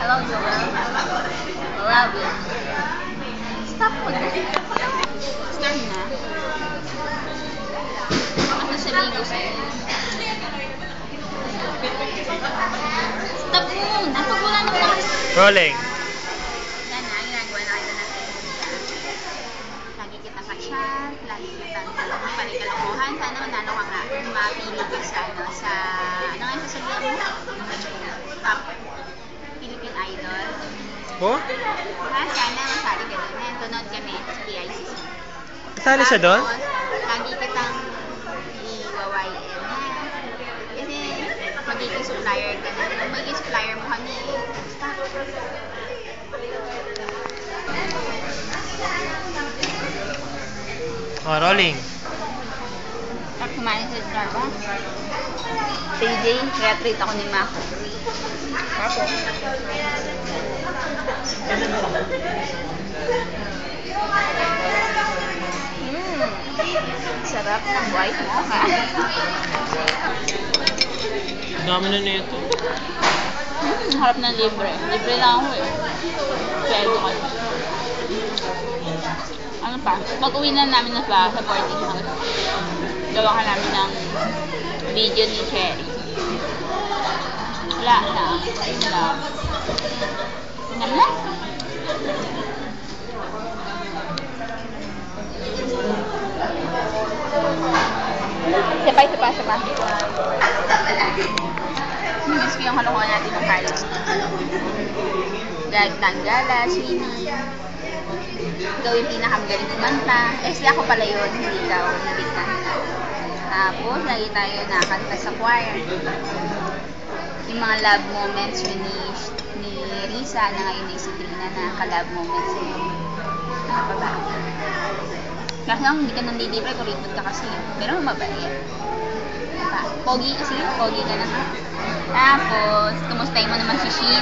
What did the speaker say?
Hello, Joel. Love you. Stop mo na. Start na. Ano sabihin ko sa'yo? Stop mo. Napag wala na lakas. Rolling. Yan na, ginagawa na kita natin. Lagi kita ka-chat, lagi kita panikalokohan. Sana manalo ka nga. Mapili ka sa, ano nga yung sasabihin mo? Top Philippine Idol. Oh? Sana masali ka doon. Ngayon, tunod kami sa PICC. Kasali siya doon? Lagi kitang i-YM na. Kasi magiging supplier ka na. Magiging supplier mo kami eh. Stop. Oh, rolling. Stop kumain sa Starbucks. TJ, kaya treat ako ni Mac. Ako. Sarap ng white mo, ha? Dami na nito. Harap ng libre. Libre lang ako eh. Sweldo ka. Ano pa? Pag-uwi na namin na sa boarding house, gawa ka namin ng video ni Cherry. Wala na. Ayun lang. Tingnan na. Isa pa. Miss ko yung kalokohan natin ng Carlos. Gagtanggala, swimming. Ikaw yung pinakamagaling kumanta. Kasi ako pala yun, hindi ikaw, hindi ka. Tapos, lagi tayo nakakanta sa choir. Yung mga love moments yun ni Risa, na ngayon ay si Trina na ka-love moments yun. Ano pa ba? Kasi hindi ka nandilibre, kuripot ka kasi. Pero mabait. Pogi kasi, pogi ka na. Tapos, kumustahin mo naman si Shin.